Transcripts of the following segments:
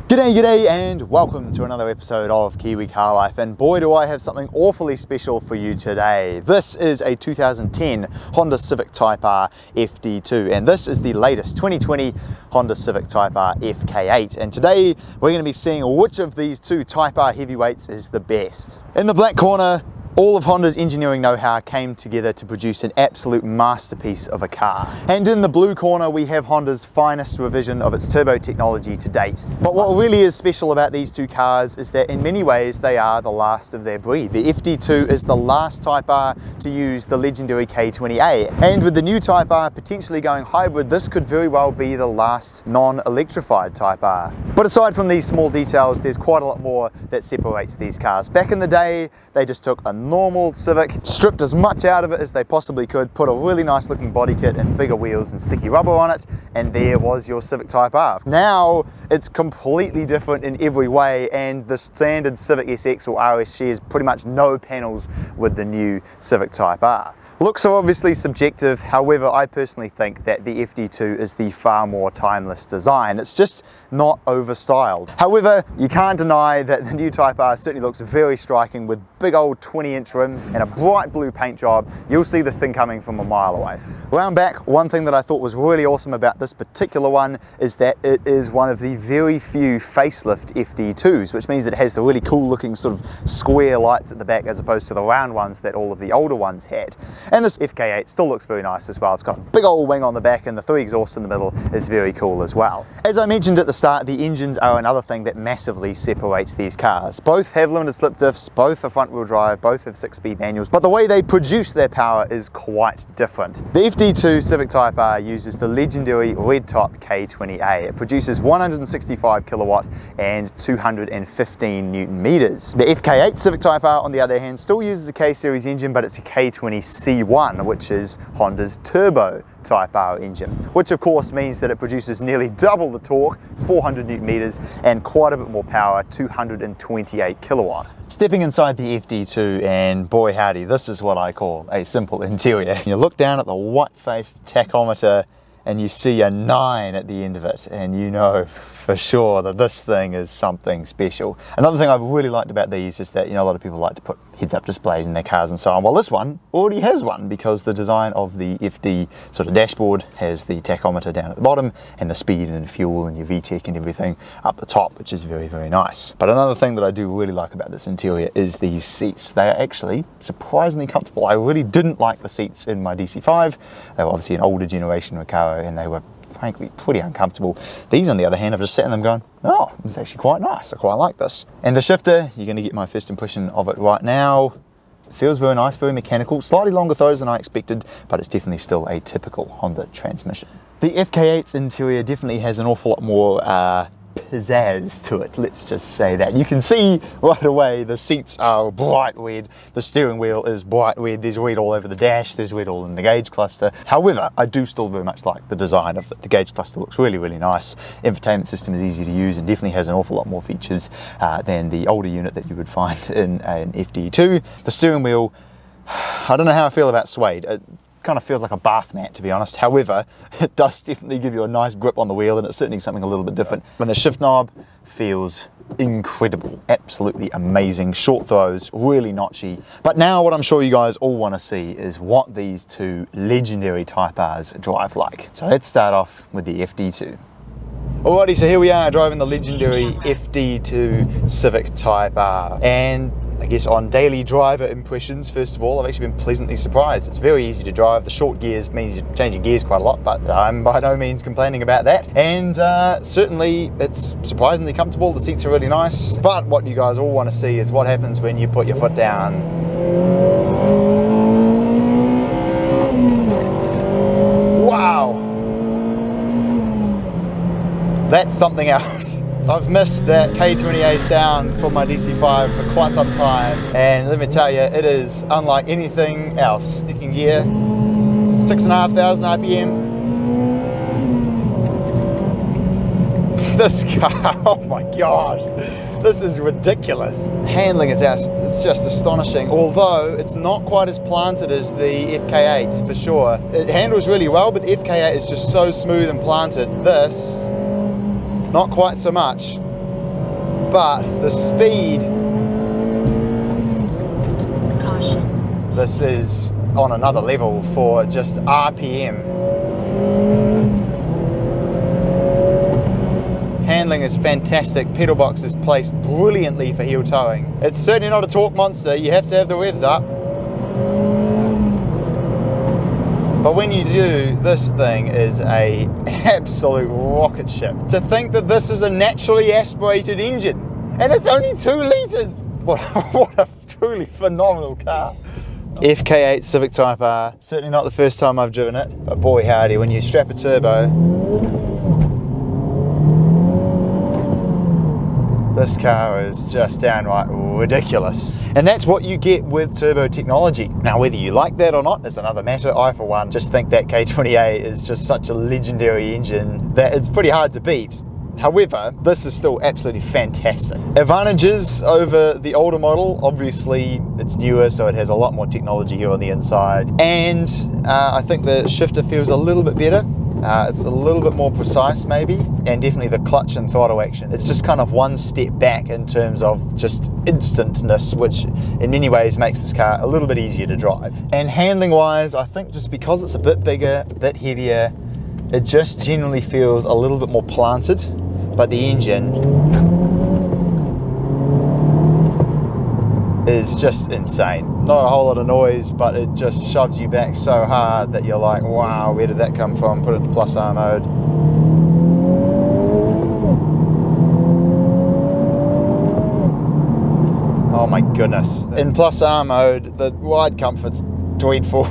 G'day and welcome to another episode of Kiwi Car Life, and boy do I have something awfully special for you today. This is a 2010 Honda Civic Type R FD2 and this is the latest 2020 Honda Civic Type R FK8, and today we're going to be seeing which of these two Type R heavyweights is the best. In the black corner, all of Honda's engineering know-how came together to produce an absolute masterpiece of a car. And in the blue corner we have Honda's finest revision of its turbo technology to date. But what really is special about these two cars is that in many ways they are the last of their breed. The FD2 is the last Type R to use the legendary K20A, and with the new Type R potentially going hybrid, this could very well be the last non-electrified Type R. But aside from these small details, there's quite a lot more that separates these cars. Back in the day, they just took a normal Civic, stripped as much out of it as they possibly could, put a really nice looking body kit and bigger wheels and sticky rubber on it, and there was your Civic Type R. Now it's completely different in every way, and the standard Civic SX or RS shares pretty much no panels with the new Civic Type R. Looks are obviously subjective, however I personally think that the FD2 is the far more timeless design. It's just not overstyled. However, you can't deny that the new Type R certainly looks very striking with big old 20-inch rims and a bright blue paint job. You'll see this thing coming from a mile away. Round back, one thing that I thought was really awesome about this particular one is that it is one of the very few facelift FD2s, which means that it has the really cool looking sort of square lights at the back as opposed to the round ones that all of the older ones had. And this FK8 still looks very nice as well. It's got a big old wing on the back and the 3 exhausts in the middle is very cool as well. As I mentioned at the start, the engines are another thing that massively separates these cars. Both have limited slip diffs, both are front wheel drive, both have 6-speed manuals, but the way they produce their power is quite different. The FD2 Civic Type R uses the legendary red top K20A. It produces 165 kilowatt and 215 Newton meters. The FK8 Civic Type R, on the other hand, still uses a K-series engine, but it's a K20C1, which is Honda's turbo Type R engine, which of course means that it produces nearly double the torque, 400 Newton meters, and quite a bit more power, 228 kilowatt. Stepping inside the FD2, and boy howdy, this is what I call a simple interior. You look down at the white-faced tachometer and you see a 9 at the end of it, and you know for sure that this thing is something special. Another thing I've really liked about these is that, you know, a lot of people like to put heads-up displays in their cars and so on. Well, this one already has one because the design of the FD sort of dashboard has the tachometer down at the bottom and the speed and fuel and your VTEC and everything up the top, which is very, very nice. But another thing that I do really like about this interior is these seats. They are actually surprisingly comfortable. I really didn't like the seats in my DC5. They were obviously an older generation Recaro and they were frankly pretty uncomfortable. These on the other hand, I've just sat in them going, oh, it's actually quite nice. I quite like this. And the shifter, you're going to get my first impression of it right now. It feels very nice, very mechanical, slightly longer throws than I expected, but it's definitely still a typical Honda transmission. The FK8's interior definitely has an awful lot more pizzazz to it, let's just say that. You can see right away the seats are bright red, the steering wheel is bright red, there's red all over the dash, there's red all in the gauge cluster. However, I do still very much like the design of it. The gauge cluster looks really, really nice. Infotainment system is easy to use and definitely has an awful lot more features than the older unit that you would find in an FD2. The steering wheel, I don't know how I feel about suede. It kind of feels like a bath mat, to be honest. However, it does definitely give you a nice grip on the wheel, and it's certainly something a little bit different. And the shift knob feels incredible, absolutely amazing. Short throws, really notchy. But now what I'm sure you guys all want to see is what these two legendary Type Rs drive like. So let's start off with the FD2. Alrighty, so here we are driving the legendary FD2 Civic Type R, and I guess on daily driver impressions, first of all, I've actually been pleasantly surprised. It's very easy to drive. The short gears means you're changing gears quite a lot, but I'm by no means complaining about that. And certainly it's surprisingly comfortable. The seats are really nice. But what you guys all want to see is what happens when you put your foot down. Wow! That's something else. I've missed that K20A sound from my DC5 for quite some time, and let me tell you, it is unlike anything else. Second gear, 6,500 RPM. This car, oh my god, this is ridiculous. Handling is it's just astonishing, although it's not quite as planted as the FK8 for sure. It handles really well, but the FK8 is just so smooth and planted. This, not quite so much. but the speed, this is on another level for just RPM. Handling is fantastic, pedal box is placed brilliantly for heel towing. It's certainly not a torque monster, you have to have the revs up. But when you do, this thing is a absolute rocket ship. To think that this is a naturally aspirated engine, and it's only 2 litres. What a truly phenomenal car. FK8 Civic Type R, certainly not the first time I've driven it, but boy howdy, when you strap a turbo, this car is just downright ridiculous. And that's what you get with turbo technology. Now, whether you like that or not is another matter. I, for one, just think that K28 is just such a legendary engine that it's pretty hard to beat. However, this is still absolutely fantastic. Advantages over the older model, obviously it's newer, so it has a lot more technology here on the inside. And I think the shifter feels a little bit better. It's a little bit more precise maybe, and definitely the clutch and throttle action. It's just kind of one step back in terms of just instantness, which in many ways makes this car a little bit easier to drive. And handling wise, I think just because it's a bit bigger, a bit heavier, it just generally feels a little bit more planted, but the engine is just insane. Not a whole lot of noise, but it just shoves you back so hard that you're like, wow, where did that come from? Put it into plus R mode. Oh my goodness. In plus R mode, the ride comfort's dreadful.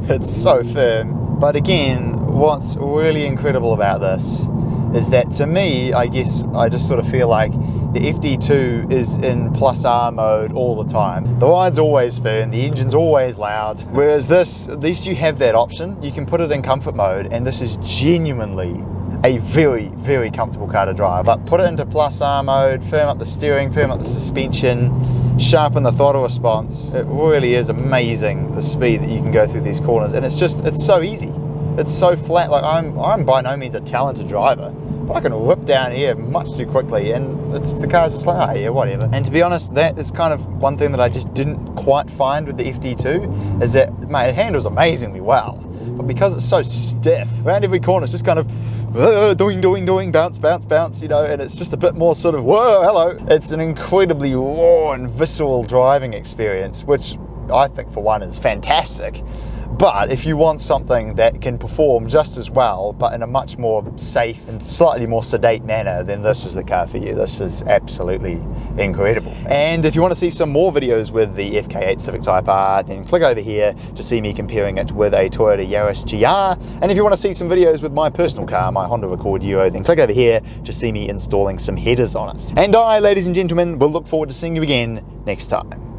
It's so firm. But again, what's really incredible about this is that, to me, I guess I just sort of feel like the FD2 is in plus R mode all the time. The ride's always firm, the engine's always loud. Whereas this, at least you have that option. You can put it in comfort mode, and this is genuinely a very, very comfortable car to drive. But put it into plus R mode, firm up the steering, firm up the suspension, sharpen the throttle response. It really is amazing the speed that you can go through these corners, and it's so easy. It's so flat. Like I'm by no means a talented driver, but I can whip down here much too quickly, and the car's just like, oh yeah, whatever. And to be honest, that is kind of one thing that I just didn't quite find with the FD2, is that, mate, it handles amazingly well, but because it's so stiff, around every corner it's just kind of doing, bounce, bounce, bounce, you know, and it's just a bit more sort of, whoa, hello. It's an incredibly raw and visceral driving experience, which I think, for one, is fantastic. But if you want something that can perform just as well, but in a much more safe and slightly more sedate manner, then this is the car for you. This is absolutely incredible. And if you want to see some more videos with the FK8 Civic Type R, then click over here to see me comparing it with a Toyota Yaris GR. And if you want to see some videos with my personal car, my Honda Accord Euro, then click over here to see me installing some headers on it. And I, ladies and gentlemen, will look forward to seeing you again next time.